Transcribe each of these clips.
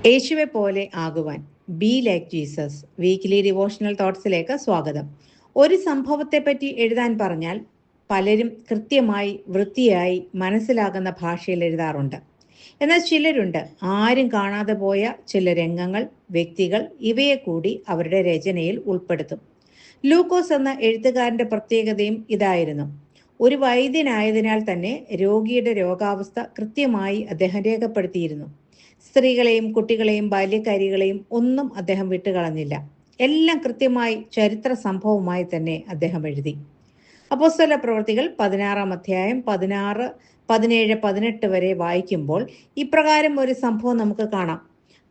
യേശുവെ പോലെ ആകുവാൻ be like Jesus weekly devotional തോട്ട്സിലേക്ക് സ്വാഗതം. ഒരു സംഭവത്തെപ്പറ്റി എഴുതാൻ പറഞ്ഞാൽ പലരും കൃത്യമായി വൃത്തിയായി മനസ്സിലാകുന്ന ഭാഷയിൽ എഴുതാറുണ്ട്. എന്നാൽ ചിലരുണ്ട് ആരും കാണാതെ പോയ ചില രംഗങ്ങൾ, വ്യക്തികൾ ഇവയെ കൂടി അവരുടെ രചനയിൽ ഉൾപ്പെടുത്തും. ലൂക്കോസ് എന്ന എഴുത്തുകാരന്റെ പ്രത്യേകതയും ഇതായിരുന്നു. ഒരു വൈദ്യനായതിനാൽ തന്നെ രോഗിയുടെ രോഗാവസ്ഥ കൃത്യമായി അദ്ദേഹം രേഖപ്പെടുത്തിയിരുന്നു. സ്ത്രീകളെയും കുട്ടികളെയും ബാല്യക്കാരികളെയും ഒന്നും അദ്ദേഹം വിട്ടുകളഞ്ഞില്ല. എല്ലാം കൃത്യമായി ചരിത്ര സംഭവമായി തന്നെ അദ്ദേഹം എഴുതി. അപ്പോസ്തല പ്രവൃത്തികൾ 16-ാം അധ്യായം 16, 17, 18 വരെ വായിക്കുമ്പോൾ ഇപ്രകാരം ഒരു സംഭവം നമുക്ക് കാണാം.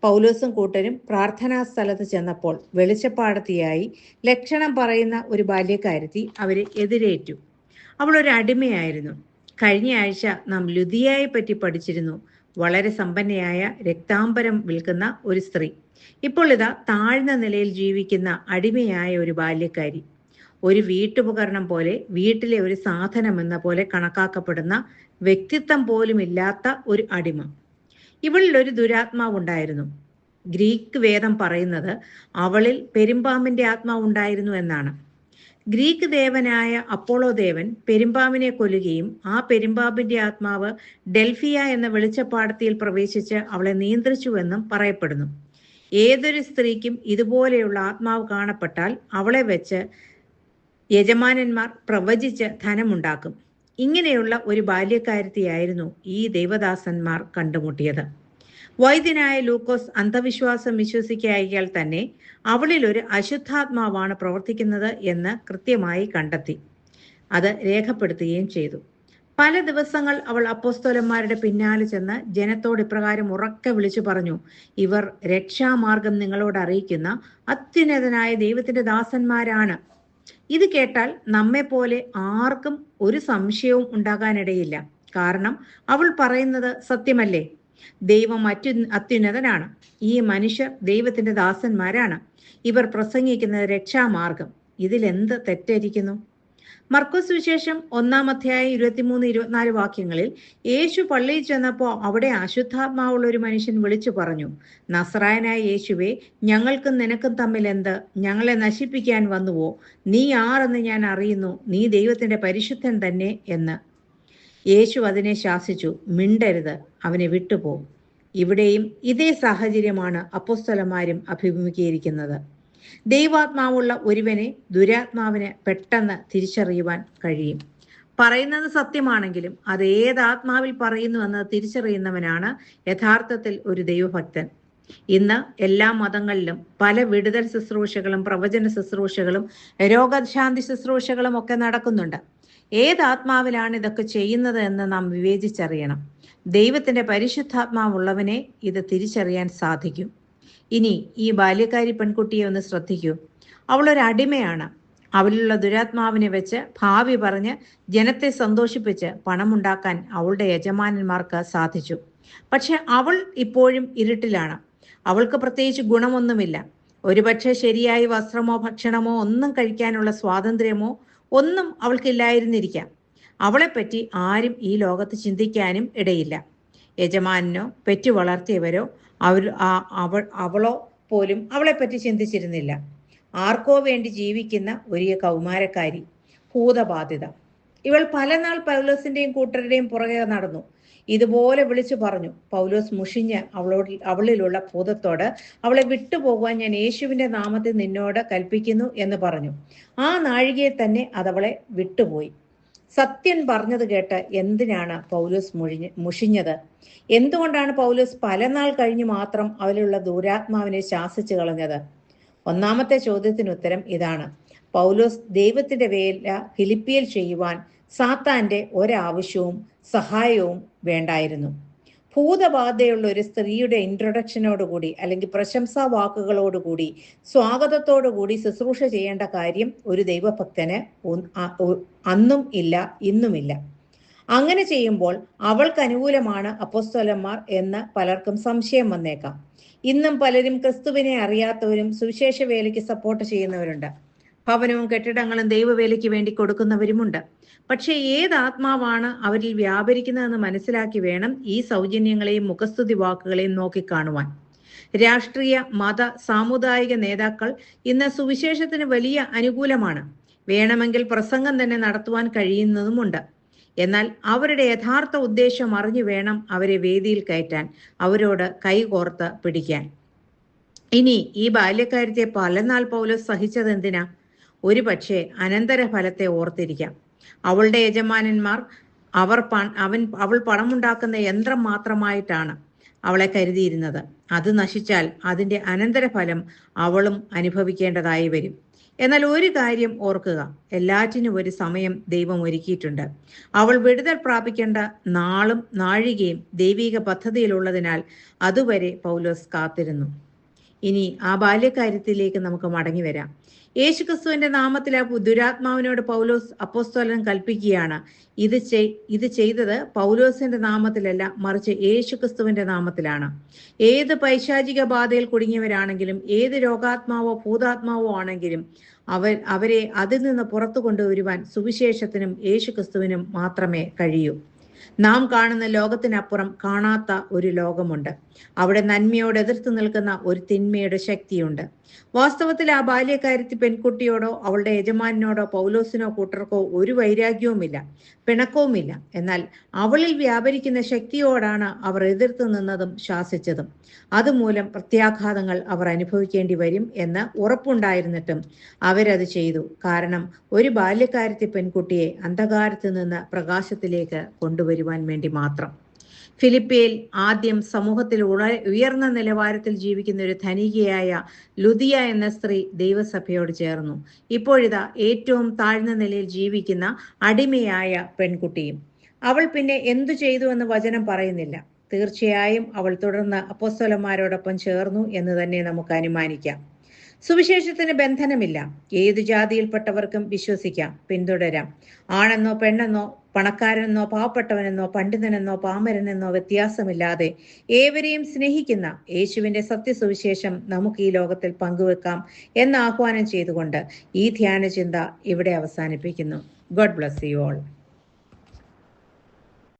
പൗലോസും കൂട്ടരും പ്രാർത്ഥനാ സ്ഥലത്ത് ചെന്നപ്പോൾ വെളിച്ചപ്പാടത്തിയായി ലക്ഷണം പറയുന്ന ഒരു ബാല്യക്കാരത്തി അവരെ എതിരേറ്റു. അവൾ ഒരു അടിമയായിരുന്നു. കഴിഞ്ഞ ആഴ്ച നാം ലുദിയയെ പറ്റി പഠിച്ചിരുന്നു. വളരെ സമ്പന്നയായ രക്താംബരം വിൽക്കുന്ന ഒരു സ്ത്രീ. ഇപ്പോൾ ഇതാ താഴ്ന്ന നിലയിൽ ജീവിക്കുന്ന അടിമയായ ഒരു ബാല്യക്കാരി. ഒരു വീട്ടുപകരണം പോലെ, വീട്ടിലെ ഒരു സാധനം എന്ന പോലെ കണക്കാക്കപ്പെടുന്ന, വ്യക്തിത്വം പോലും ഇല്ലാത്ത ഒരു അടിമ. ഇവളിൽ ഒരു ദുരാത്മാവുണ്ടായിരുന്നു. ഗ്രീക്ക് വേദം പറയുന്നത് അവളിൽ പെരുമ്പാമ്പിന്റെ ആത്മാവുണ്ടായിരുന്നു എന്നാണ്. ഗ്രീക്ക് ദേവനായ അപ്പോളോ ദേവൻ പെരുമ്പാമ്പിനെ കൊല്ലുകയും ആ പെരുമ്പാമ്പിന്റെ ആത്മാവ് ഡെൽഫിയ എന്ന വെളിച്ചപ്പാടത്തിയിൽ പ്രവേശിച്ച് അവളെ നിയന്ത്രിച്ചുവെന്നും പറയപ്പെടുന്നു. ഏതൊരു സ്ത്രീക്കും ഇതുപോലെയുള്ള ആത്മാവ് കാണപ്പെട്ടാൽ അവളെ വെച്ച് യജമാനന്മാർ പ്രവചിച്ച് ധനമുണ്ടാക്കും. ഇങ്ങനെയുള്ള ഒരു ബാല്യക്കാരത്തിയായിരുന്നു ഈ ദൈവദാസന്മാർ കണ്ടുമുട്ടിയത്. വൈദ്യനായ ലൂക്കോസ് അന്ധവിശ്വാസം വിശ്വസിക്കായാൽ തന്നെ അവളിൽ ഒരു അശുദ്ധാത്മാവാണ് പ്രവർത്തിക്കുന്നത് എന്ന് കൃത്യമായി കണ്ടെത്തി. അത് രേഖപ്പെടുത്തുകയും ചെയ്തു. പല ദിവസങ്ങൾ അവൾ അപ്പോസ്തലന്മാരുടെ പിന്നാലെ ചെന്ന് ജനത്തോട് ഇപ്രകാരം ഉറക്കെ വിളിച്ചു പറഞ്ഞു, ഇവർ രക്ഷാമാർഗം നിങ്ങളോട് അറിയിക്കുന്ന അത്യുന്നതനായ ദൈവത്തിന്റെ ദാസന്മാരാണ്. ഇത് കേട്ടാൽ നമ്മെ പോലെ ആർക്കും ഒരു സംശയവും ഉണ്ടാകാനിടയില്ല. കാരണം അവൾ പറയുന്നത് സത്യമല്ലേ? ദൈവം അത്യുന്നതനാണ്. ഈ മനുഷ്യർ ദൈവത്തിന്റെ ദാസന്മാരാണ്. ഇവർ പ്രസംഗിക്കുന്നത് രക്ഷാമാർഗം. ഇതിലെന്ത് തെറ്റായിരിക്കുന്നു? മർക്കോസ് വിശേഷം 1-ാം അധ്യായം 23-24 വാക്യങ്ങളിൽ യേശു പള്ളിയിൽ ചെന്നപ്പോൾ അവിടെ അശുദ്ധാത്മാവുള്ള ഒരു മനുഷ്യൻ വിളിച്ചു പറഞ്ഞു, നസറായനായ യേശുവേ, ഞങ്ങൾക്കും നിനക്കും തമ്മിൽ എന്ത്? ഞങ്ങളെ നശിപ്പിക്കാൻ വന്നുവോ? നീ ആരെന്ന് ഞാൻ അറിയുന്നു. നീ ദൈവത്തിന്റെ പരിശുദ്ധൻ തന്നെ എന്ന്. യേശു അതിനെ ശാസിച്ചു, മിണ്ടരുത്, അവനെ വിട്ടുപോ. ഇവിടെയും ഇതേ സാഹചര്യമാണ് അപ്പോസ്തലന്മാരും അഭിമുഖീകരിക്കുന്നത്. ദൈവാത്മാവുള്ള ഒരുവനെ ദുരാത്മാവിന് പെട്ടെന്ന് തിരിച്ചറിയുവാൻ കഴിയും. പറയുന്നത് സത്യമാണെങ്കിലും അത് ഏത് ആത്മാവിൽ പറയുന്നു എന്ന് തിരിച്ചറിയുന്നവനാണ് യഥാർത്ഥത്തിൽ ഒരു ദൈവഭക്തൻ. ഇന്ന് എല്ലാ മതങ്ങളിലും പല വിടുതൽ ശുശ്രൂഷകളും പ്രവചന ശുശ്രൂഷകളും രോഗശാന്തി ശുശ്രൂഷകളും ഒക്കെ നടക്കുന്നുണ്ട്. ഏത് ആത്മാവിലാണ് ഇതൊക്കെ ചെയ്യുന്നത് എന്ന് നാം വിവേചിച്ചറിയണം. ദൈവത്തിന്റെ പരിശുദ്ധാത്മാവുള്ളവനെ ഇത് തിരിച്ചറിയാൻ സാധിക്കും. ഇനി ഈ ബാല്യക്കാരി പെൺകുട്ടിയെ ഒന്ന് ശ്രദ്ധിക്കൂ. അവളൊരു അടിമയാണ്. അവളിലുള്ള ദുരാത്മാവിനെ വെച്ച് ഭാവി പറഞ്ഞ് ജനത്തെ സന്തോഷിപ്പിച്ച് പണമുണ്ടാക്കാൻ അവളുടെ യജമാനന്മാർക്ക് സാധിച്ചു. പക്ഷെ അവൾ ഇപ്പോഴും ഇരുട്ടിലാണ്. അവൾക്ക് പ്രത്യേകിച്ച് ഗുണമൊന്നുമില്ല. ഒരുപക്ഷെ ശരിയായി വസ്ത്രമോ ഭക്ഷണമോ ഒന്നും കഴിക്കാനുള്ള സ്വാതന്ത്ര്യമോ ഒന്നും അവൾക്കില്ലായിരുന്നിരിക്കാം. അവളെപ്പറ്റി ആരും ഈ ലോകത്ത് ചിന്തിക്കാനും ഇടയില്ല. യജമാനനോ പെറ്റു വളർത്തിയവരോ അവളോ പോലും അവളെപ്പറ്റി ചിന്തിച്ചിരുന്നില്ല. ആർക്കോ വേണ്ടി ജീവിക്കുന്ന ഒരു കൗമാരക്കാരി, ഭൂതബാധിത. ഇവൾ പലനാൾ പൗലോസിന്റെയും കൂട്ടരുടെയും പുറകെ നടന്നു. ഇതുപോലെ വിളിച്ചു പറഞ്ഞു. പൗലോസ് മുഷിഞ്ഞ് അവളിലുള്ള ഭൂതത്തോട്, അവളെ വിട്ടുപോകുവാൻ ഞാൻ യേശുവിന്റെ നാമത്തിൽ നിന്നോട് കൽപ്പിക്കുന്നു എന്ന് പറഞ്ഞു. ആ നാഴികയെ തന്നെ അതവളെ വിട്ടുപോയി. സത്യൻ പറഞ്ഞത് കേട്ട് എന്തിനാണ് പൗലോസ് മുഷിഞ്ഞത്? എന്തുകൊണ്ടാണ് പൗലോസ് പല നാൾ കഴിഞ്ഞ് മാത്രം അവരിലുള്ള ദുരാത്മാവിനെ ശാസിച്ചു കളഞ്ഞത്? ഒന്നാമത്തെ ചോദ്യത്തിന് ഉത്തരം ഇതാണ്. പൗലോസ് ദൈവത്തിന്റെ വേല ഫിലിപ്പിയിൽ ചെയ്യുവാൻ സാത്താന്റെ ഒരാവശ്യവും സഹായവും വേണ്ടായിരുന്നു. ഭൂതബാധയുള്ള ഒരു സ്ത്രീയുടെ ഇൻട്രൊഡക്ഷനോടുകൂടി അല്ലെങ്കിൽ പ്രശംസാ വാക്കുകളോടുകൂടി സ്വാഗതത്തോടുകൂടി ശുശ്രൂഷ ചെയ്യേണ്ട കാര്യം ഒരു ദൈവഭക്തന് അന്നും ഇല്ല, ഇന്നുമില്ല. അങ്ങനെ ചെയ്യുമ്പോൾ അവൾക്ക് അനുകൂലമാണ് അപ്പോസ്തലന്മാർ എന്ന് പലർക്കും സംശയം വന്നേക്കാം. ഇന്നും പലരും ക്രിസ്തുവിനെ അറിയാത്തവരും സുവിശേഷ വേലയ്ക്ക് സപ്പോർട്ട് ചെയ്യുന്നവരുണ്ട്. ഭവനവും കെട്ടിടങ്ങളും ദൈവവേലയ്ക്ക് വേണ്ടി കൊടുക്കുന്നവരുമുണ്ട്. പക്ഷേ ഏത് ആത്മാവാണ് അവരിൽ വ്യാപരിക്കുന്നതെന്ന് മനസ്സിലാക്കി വേണം ഈ സൗജന്യങ്ങളെയും മുഖസ്തുതി വാക്കുകളെയും നോക്കിക്കാണുവാൻ. രാഷ്ട്രീയ, മത, സാമുദായിക നേതാക്കൾ ഇന്ന് സുവിശേഷത്തിന് വലിയ അനുകൂലമാണ്. വേണമെങ്കിൽ പ്രസംഗം തന്നെ നടത്തുവാൻ കഴിയുന്നതുമുണ്ട്. എന്നാൽ അവരുടെ യഥാർത്ഥ ഉദ്ദേശം അറിഞ്ഞു വേണം അവരെ വേദിയിൽ കയറ്റാൻ, അവരോട് കൈകോർത്ത് പിടിക്കാൻ. ഇനി ഈ ബാല്യക്കാരത്തെ പലനാൾ പൗലോസ് സഹിച്ചത് എന്തിനാ? ഒരു പക്ഷേ അനന്തരഫലത്തെ ഓർത്തിരിക്കാം. അവളുടെ യജമാനന്മാർ അവൾ പണമുണ്ടാക്കുന്ന യന്ത്രം മാത്രമായിട്ടാണ് അവളെ കരുതിയിരുന്നത്. അത് നശിച്ചാൽ അതിന്റെ അനന്തരഫലം അവളും അനുഭവിക്കേണ്ടതായി വരും. എന്നാൽ ഒരു കാര്യം ഓർക്കുക, എല്ലാറ്റിനും ഒരു സമയം ദൈവം ഒരുക്കിയിട്ടുണ്ട്. അവൾ വിടുതൽ പ്രാപിക്കേണ്ട നാളും നാഴികയും ദൈവിക പദ്ധതിയിലുള്ളതിനാൽ അതുവരെ പൗലോസ് കാത്തിരുന്നു. ഇനി ആ ബാല്യകാര്യത്തിലേക്ക് നമുക്ക് മടങ്ങി വരാം. യേശുക്രിസ്തുവിന്റെ നാമത്തിൽ ആ ദുരാത്മാവിനോട് പൗലോസ് അപ്പോസ്തലൻ കൽപ്പിക്കുകയാണ്. ഇത് ചെയ്തത് പൗലോസിന്റെ നാമത്തിലല്ല, മറിച്ച് യേശുക്രിസ്തുവിന്റെ നാമത്തിലാണ്. ഏത് പൈശാചിക ബാധയിൽ കുടുങ്ങിയവരാണെങ്കിലും, ഏത് രോഗാത്മാവോ ഭൂതാത്മാവോ ആണെങ്കിലും അവരെ അതിൽ നിന്ന് പുറത്തു കൊണ്ടുവരുവാൻ സുവിശേഷത്തിനും യേശുക്രിസ്തുവിനും മാത്രമേ കഴിയൂ. നാം കാണുന്ന ലോകത്തിനപ്പുറം കാണാത്ത ഒരു ലോകമുണ്ട്. അവിടെ നന്മയോട് എതിർത്ത് നിൽക്കുന്ന ഒരു തിന്മയുടെ ശക്തിയുണ്ട്. വാസ്തവത്തിൽ ആ ബാല്യക്കാരത്തി പെൺകുട്ടിയോടോ അവളുടെ യജമാനോടോ പൗലോസിനോ കൂട്ടർക്കോ ഒരു വൈരാഗ്യവുമില്ല, പിണക്കവുമില്ല. എന്നാൽ അവളിൽ വ്യാപരിക്കുന്ന ശക്തിയോടാണ് അവർ എതിർത്ത് നിന്നതും ശാസിച്ചതും. അതുമൂലം പ്രത്യാഘാതങ്ങൾ അവർ അനുഭവിക്കേണ്ടി വരും എന്ന് ഉറപ്പുണ്ടായിരുന്നിട്ടും അവരത് ചെയ്തു. കാരണം ഒരു ബാല്യക്കാരത്തി പെൺകുട്ടിയെ അന്ധകാരത്തിൽ നിന്ന് പ്രകാശത്തിലേക്ക് കൊണ്ടുവരുവാൻ വേണ്ടി മാത്രം. ഫിലിപ്പിയിൽ ആദ്യം സമൂഹത്തിൽ ഉയർന്ന നിലവാരത്തിൽ ജീവിക്കുന്ന ഒരു ധനികയായ ലുദിയ എന്ന സ്ത്രീ ദൈവസഭയോട് ചേർന്നു. ഇപ്പോഴിതാ ഏറ്റവും താഴ്ന്ന നിലയിൽ ജീവിക്കുന്ന അടിമയായ പെൺകുട്ടിയും. അവൾ പിന്നെ എന്തു ചെയ്തു എന്ന് വചനം പറയുന്നില്ല. തീർച്ചയായും അവൾ തുടർന്ന് അപ്പോസ്തലന്മാരോടൊപ്പം ചേർന്നു എന്ന് തന്നെ നമുക്ക് അനുമാനിക്കാം. സുവിശേഷത്തിന് ബന്ധനമില്ല. ഏതു ജാതിയിൽപ്പെട്ടവർക്കും വിശ്വസിക്കാം, പിന്തുടരാം. ആണെന്നോ പെണ്ണെന്നോ പണക്കാരനെന്നോ പാവപ്പെട്ടവനെന്നോ പണ്ഡിതനെന്നോ പാമരനെന്നോ വ്യത്യാസമില്ലാതെ ഏവരെയും സ്നേഹിക്കുന്ന യേശുവിന്റെ സത്യസുവിശേഷം നമുക്ക് ഈ ലോകത്തിൽ പങ്കുവെക്കാം എന്ന് ആഹ്വാനം ചെയ്തുകൊണ്ട് ഈ ധ്യാനചിന്ത ഇവിടെ അവസാനിപ്പിക്കുന്നു. God bless you all.